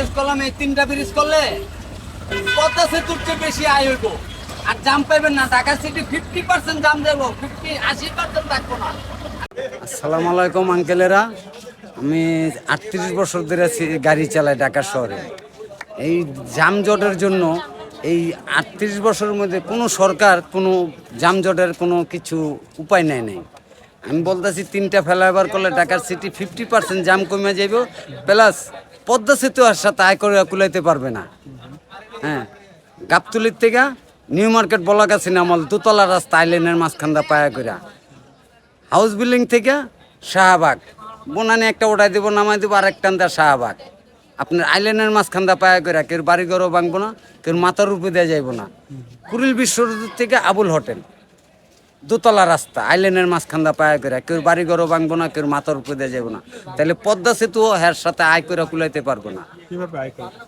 Challenge করলাম এই 3টা ব্রিজ করলে পদ্মা সেতুর চেয়ে বেশি আয় হইব। আর জাম পাইবেন না, ঢাকা সিটি 50% জাম দেবো, 80% থাকবো না। আসসালামু আলাইকুম আঙ্কেলেরা, আমি 38 বছর ধরে গাড়ি চালাই ঢাকা শহরে। এই যানজটের জন্য এই 38 বছরের মধ্যে কোনো সরকার কোনো যানজটের কোনো কিছু উপায় নেয় নাই। আমি বলতেছি 3টা ফ্লাইওভার করলে ঢাকার সিটি 50% জাম কমে যাইব, প্লাস পদ্মা সেতু আর সাথে আয় করে কুলাইতে পারবে না। হ্যাঁ, গাবতলির থেকে নিউ মার্কেট বলাকা সিনেমল দোতলা রাস্তা আইল্যান্ডের মাঝখানটা পায়া করে, হাউস বিল্ডিং থেকে শাহবাগ বনানি একটা ওঠাই দেবো, নামাই দেবো, আর একটা শাহবাগ আপনার আইল্যান্ডের মাঝখানটা পায়া করে, কেউ বাড়িঘরও ভাঙবো না, কেউ মাথার উপরে দেওয়া যাইব না। কুড়িল বিশ্বরোড থেকে আবুল হোটেল দোতলা রাস্তা আইল্যান্ডের মাঝখানটা পায়া করে, কেউ বাড়িঘরও ভাঙবো না, কেউ মাথার উপরে দেওয়া যাবো না। তাহলে পদ্মা সেতু এর সাথে আয় করে কুলাইতে পারবো না।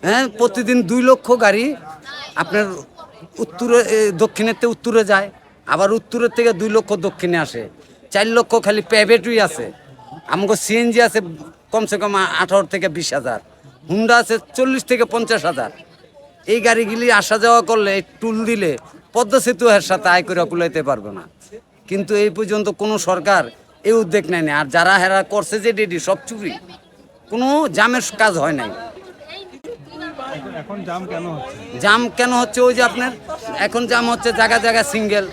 হ্যাঁ, প্রতিদিন 2 লক্ষ গাড়ি আপনার উত্তরে দক্ষিণের উত্তরে যায়, আবার উত্তরের থেকে 2 লক্ষ দক্ষিণে আসে, 4 লক্ষ খালি প্রাইভেটই আছে। আমাকে সিএনজি আছে কমসে কম 18 থেকে 20 হাজার, হুন্ডা আছে 40 থেকে 50 হাজার। এই গাড়িগুলি আসা যাওয়া করলে টুল দিলে পদ্মা সেতু এর সাথে আয় করে কুলাইতে পারবে না। কিন্তু এই পর্যন্ত কোনো সরকার এই উদ্যোগ নেয়নি। আর যারা হেরা করছে যে ডেডি সব চুরি, কোনো জামের কাজ হয় নাই। এখন জাম কেন হচ্ছে? জাম কেন হচ্ছে? ওই যে আপনার এখন জাম হচ্ছে জায়গা জায়গা সিঙ্গেল,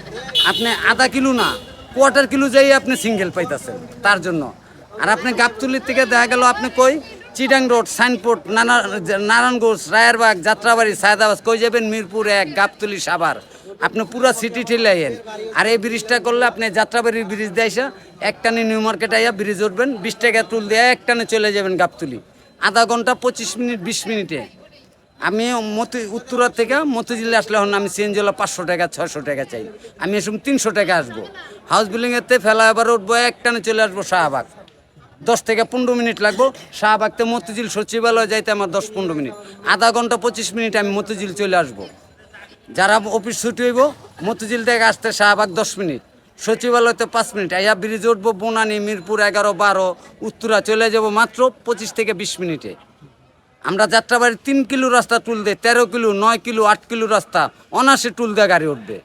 আপনি আধা কিলো না কোয়ার্টার কিলো যাই আপনি সিঙ্গেল পাইতেছেন তার জন্য। আর আপনি গাবতলির থেকে দেখা গেল আপনি কই চিটাং রোড, সাইনপোর্ট, নারায়ণগঞ্জ, রায়েরবাগ, যাত্রাবাড়ি, সায়দাবাদ কই যাবেন? মিরপুর 1, গাবতলি, সাভার, আপনি পুরা সিটি ঠেলে আইয়েন। আর এই ব্রিজটা করলে আপনি যাত্রাবাড়ির ব্রিজ দিয়ে এসে একটানে নিউ মার্কেট আইয়া ব্রিজ উঠবেন, 20 টাকা টুল দিয়ে একটানে চলে যাবেন গাবতলি, আধা ঘন্টা 25 মিনিট 20 মিনিটে। আমি উত্তরা থেকে মতিঝিলে আসলে হন আমি সিএনজিওলা 500 টাকা 600 টাকা চাই, আমি এসব 300 টাকা আসবো। হাউস বিল্ডিংয়েতে ফ্লাইওভার উঠবো, একটানে চলে আসবো শাহবাগ, 10 থেকে 15 মিনিট লাগবো। শাহবাগতে মতিঝিল সচিবালয় যাইতে আমার 10-15 মিনিট, আধা ঘন্টা 25 মিনিট আমি মতিঝিল চলে আসবো। যারা অফিস ছুটি হইব মতিঝিল থেকে আসতে শাহবাগ 10 মিনিট, সচিবালয়তে 5 মিনিট, আইয়া ব্রিজ উঠবো বনানি, মিরপুর 11, 12, উত্তরা চলে যাব মাত্র 25 থেকে 20 মিনিটে। আমরা যাত্রাবাড়ি 3 কিলো রাস্তা টুল দেয়, 13 কিলো, 9 কিলো, 8 কিলো রাস্তা অনাসে টুল দিয়ে গাড়ি উঠবে।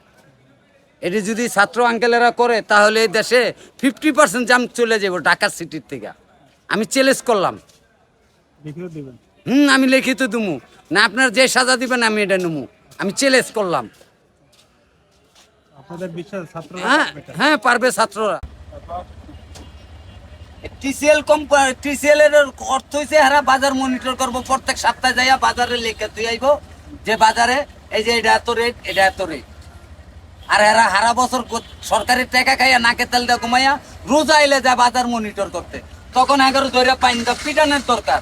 এটি যদি ছাত্র আঙ্কেলেরা করে তাহলে এই দেশে 50% জাম চলে যাব ঢাকার সিটির থেকে। আমি চ্যালেঞ্জ করলাম। আমি লিখিত দেবো না, আপনার যে সাজা দিবেন আমি এটা নেবো, আমি চ্যালেঞ্জ করলাম। হ্যাঁ পারবে ছাত্ররা। টিসিএল এর অর্থ হইছে হারা বাজার মনিটর করবো, প্রত্যেক সপ্তাহে যাইয়া বাজারে লেখা তুই আইব যে বাজারে এই যে এটা এত রেট, এটা এত রেট। আর এরা হারা বছর সরকারি টাকা খাইয়া নাকে তেল দিয়ে ঘুমাইয়া রোজ আইলে যায় বাজার মনিটর করতে, তখন 11 ধরে পাইন দা পিটানের দরকার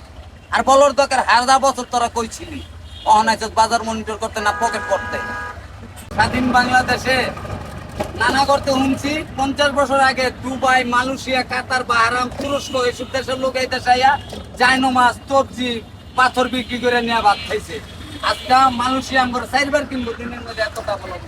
আর বলর দরকার। হারা বছর তোরা কইছিলি অনাইছ বাজার মনিটর করতে না পকেট করতে। স্বাধীন বাংলাদেশে নানা করতে শুনছি 50 বছর আগে দুবাই, মালয়েশিয়া, কাতার, বাহরাম, তুরস্ক এসব দেশের লোক এই দেশে আইয়া জাইনো মাছ, সবজি, পাথর বিক্রি করে নিয়ে ভাত খাইছে। আজকে মালয়েশিয়া আমরা 4বার কিনবো দিনের মধ্যে, এত টাকা বলবো।